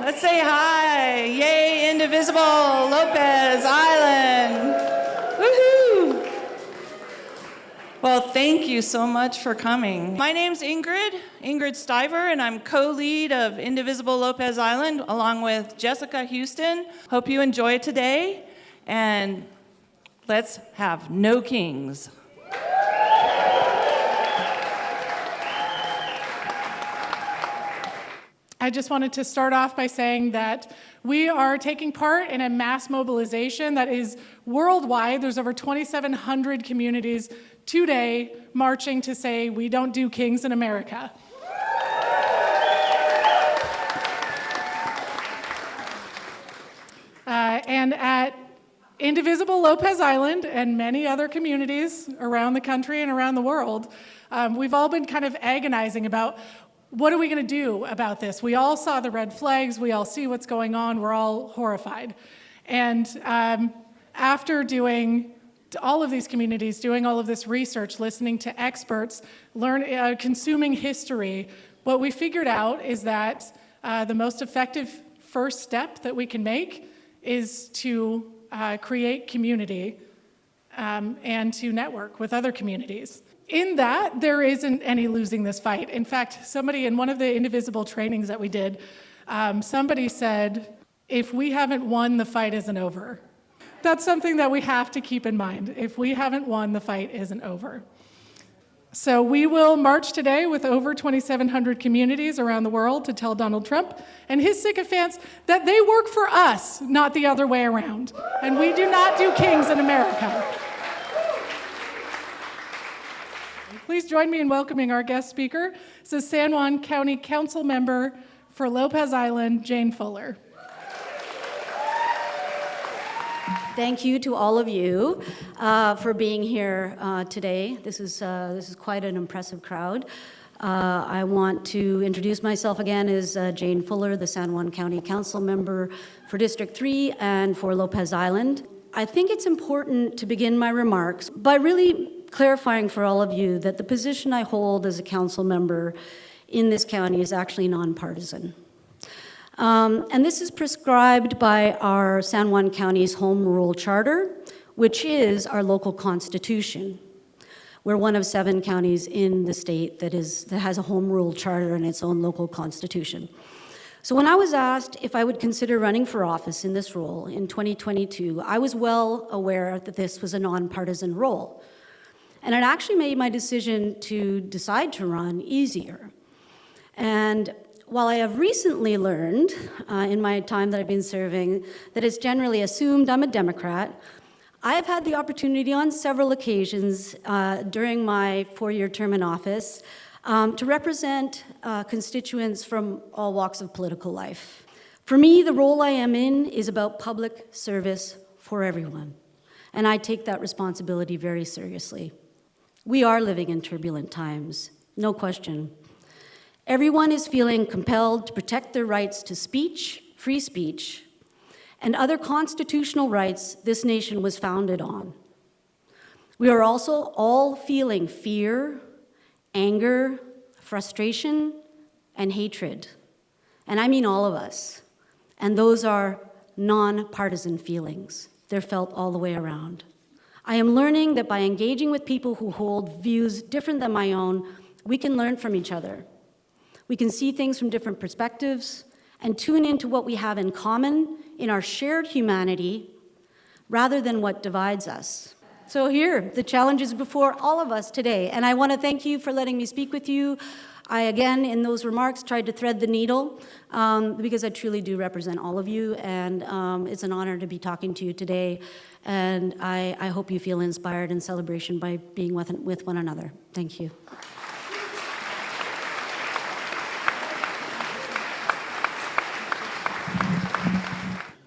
Let's say hi. Yay, Indivisible, Lopez Island. Woohoo! Well, thank you so much for coming. My name's Ingrid Stiver, and I'm co-lead of Indivisible Lopez Island along with Jessica Houston. Hope you enjoy today, and let's have no kings. I just wanted to start off by saying that we are taking part in a mass mobilization that is worldwide. There's over 2,700 communities today marching to say we don't do kings in America. And at Indivisible Lopez Island and many other communities around the country and around the world, we've all been kind of agonizing about what are we going to do about this? We all saw the red flags. We all see what's going on. We're all horrified. And after doing all of these communities, doing all of this research, listening to experts, consuming history, what we figured out is that the most effective first step that we can make is to create community and to network with other communities. In that, there isn't any losing this fight. In fact, somebody in one of the Indivisible trainings that we did, somebody said, if we haven't won, the fight isn't over. That's something that we have to keep in mind. If we haven't won, the fight isn't over. So we will march today with over 2,700 communities around the world to tell Donald Trump and his sycophants that they work for us, not the other way around. And we do not do kings in America. Please join me in welcoming our guest speaker. This is San Juan County Council member for Lopez Island, Jane Fuller. Thank you to all of you for being here today. This is quite an impressive crowd. I want to introduce myself again as Jane Fuller, the San Juan County Council member for District 3 and for Lopez Island. I think it's important to begin my remarks by really clarifying for all of you that the position I hold as a council member in this county is actually nonpartisan. And this is prescribed by our San Juan County's Home Rule Charter, which is our local constitution. We're one of 7 counties in the state that has a Home Rule Charter and its own local constitution. So when I was asked if I would consider running for office in this role in 2022, I was well aware that this was a nonpartisan role. And it actually made my decision to decide to run easier. And while I have recently learned in my time that I've been serving that it's generally assumed I'm a Democrat, I have had the opportunity on several occasions during my 4-year term in office to represent constituents from all walks of political life. For me, the role I am in is about public service for everyone, and I take that responsibility very seriously. We are living in turbulent times, no question. Everyone is feeling compelled to protect their rights to speech, free speech, and other constitutional rights this nation was founded on. We are also all feeling fear, anger, frustration, and hatred. And I mean all of us. And those are nonpartisan feelings. They're felt all the way around. I am learning that by engaging with people who hold views different than my own, we can learn from each other. We can see things from different perspectives and tune into what we have in common in our shared humanity rather than what divides us. So here, the challenge is before all of us today, and I want to thank you for letting me speak with you. I, again, in those remarks, tried to thread the needle because I truly do represent all of you, and it's an honor to be talking to you today, and I hope you feel inspired in celebration by being with one another. Thank you.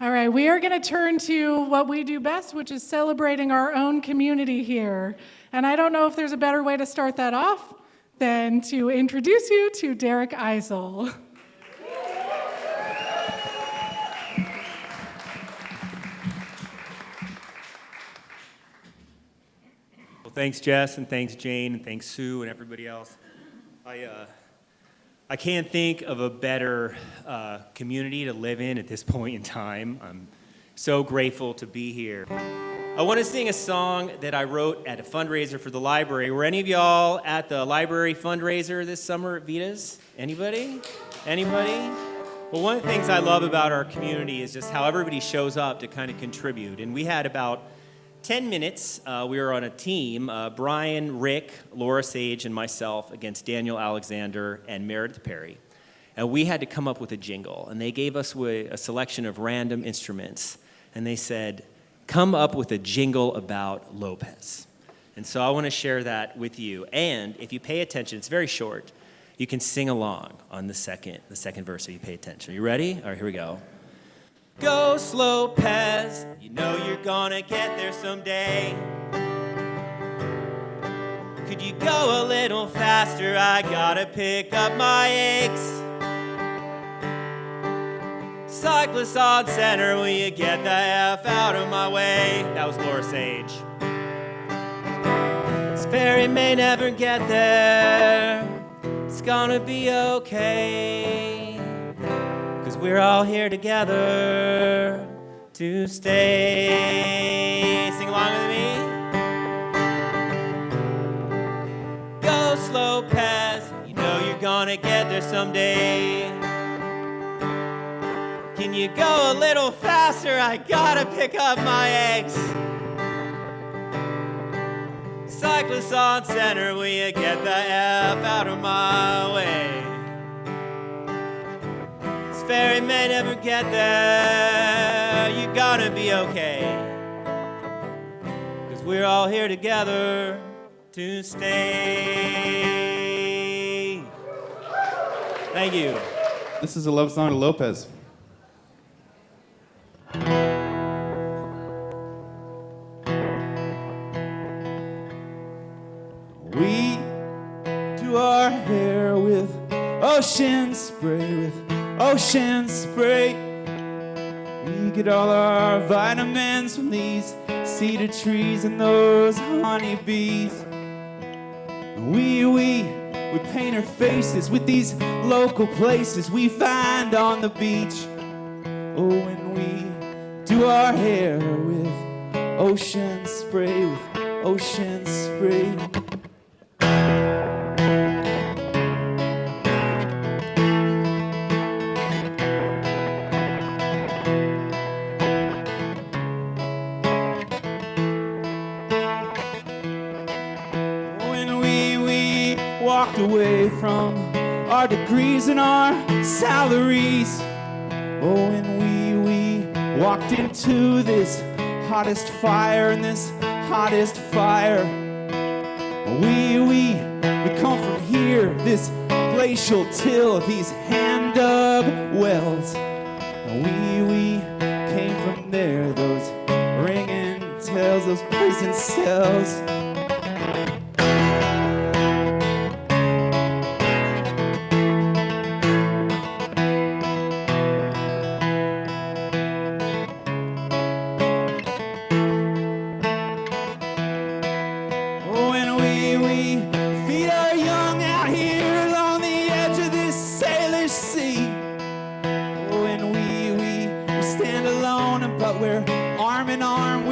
All right, we are going to turn to what we do best, which is celebrating our own community here. And I don't know if there's a better way to start that off than to introduce you to Derek Eisel. Well, thanks, Jess, and thanks, Jane, and thanks, Sue, and everybody else. I can't think of a better community to live in at this point in time. I'm so grateful to be here. I want to sing a song that I wrote at a fundraiser for the library. Were any of y'all at the library fundraiser this summer at Vita's? Anybody? Anybody? Well, one of the things I love about our community is just how everybody shows up to kind of contribute. And we had about 10 minutes. We were on a team, Brian, Rick, Laura Sage, and myself against Daniel Alexander and Meredith Perry. And we had to come up with a jingle. And they gave us a selection of random instruments. And they said, come up with a jingle about Lopez. And so I want to share that with you. And if you pay attention, it's very short. You can sing along on the second verse if you pay attention. Are you ready? All right, here we go. Ghost Lopez, you know you're gonna get there someday. Could you go a little faster? I gotta pick up my eggs. Cyclist on center, will you get the F out of my way? That was Laura Sage. This ferry may never get there. It's gonna be okay, 'cause we're all here together to stay. Sing along with me. Ghost Lopez, you know you're gonna get there someday. Can you go a little faster? I gotta pick up my eggs. Cyclist on center, will you get the F out of my way? This ferry may never get there. You gotta be okay, 'cause we're all here together to stay. Thank you. This is a love song to Lopez. We do our hair with ocean spray, We get all our vitamins from these cedar trees and those honeybees. We paint our faces with these local places we find on the beach. Oh, and we do our hair with ocean spray, When we walked away from our degrees and our salaries. Oh, and we walked into this hottest fire and this hottest fire. We come from here, this glacial till, these hand-dug wells. We came from there, those ringing tells, those prison cells.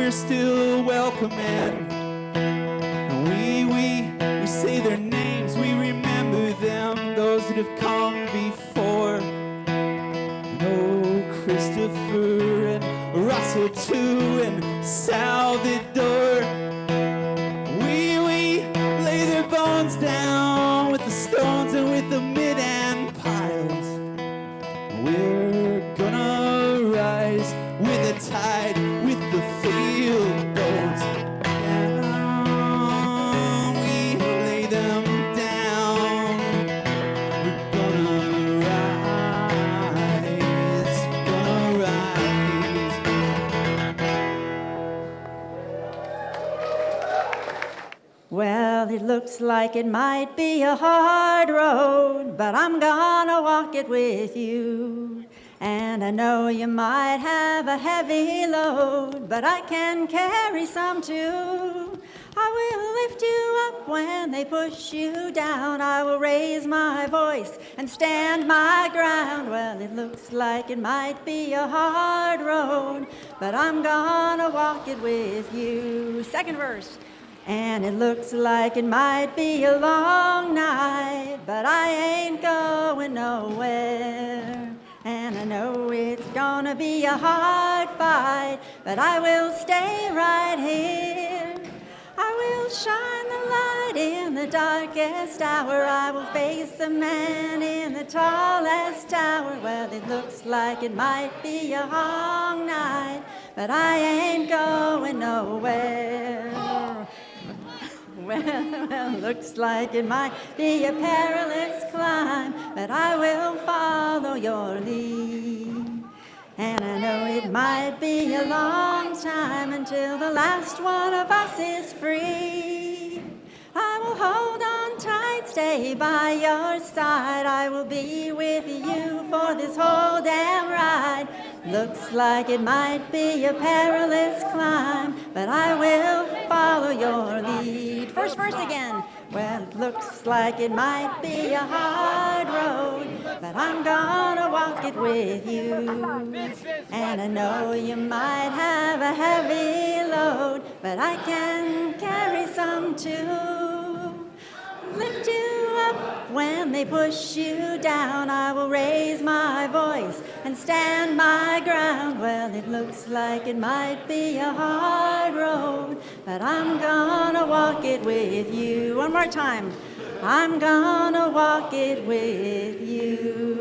Still welcoming. We say their names, we remember them, those that have come before. Oh, Christopher and Russell too, and Salvador. We lay their bones down with the stones and with the mid-end piles. We're gonna rise with the tide, with the field boats. And we lay them down. We're gonna rise, Well, it looks like it might be a hard road, but I'm gonna walk it with you. And I know you might have a heavy load, but I can carry some too. I will lift you up when they push you down. I will raise my voice and stand my ground. Well, it looks like it might be a hard road, but I'm gonna walk it with you. Second verse. And it looks like it might be a long night, but I ain't going nowhere. And I know it's gonna be a hard fight, but I will stay right here. I will shine the light in the darkest hour. I will face the man in the tallest tower. Well, it looks like it might be a long night, but I ain't going nowhere. Well, looks like it might be a perilous climb, but I will follow your lead. And I know it might be a long time until the last one of us is free. I will hold on tight, stay by your side. I will be with you for this whole damn ride. Looks like it might be a perilous climb, but I will follow your lead. First verse again. Well, it looks like it might be a hard road, but I'm gonna walk it with you. And I know you might have a heavy load, but I can carry some too. Lift you up when they push you down. I will raise my voice and stand my ground. Well, it looks like it might be a hard road, but I'm gonna walk it with you. One more time. I'm gonna walk it with you.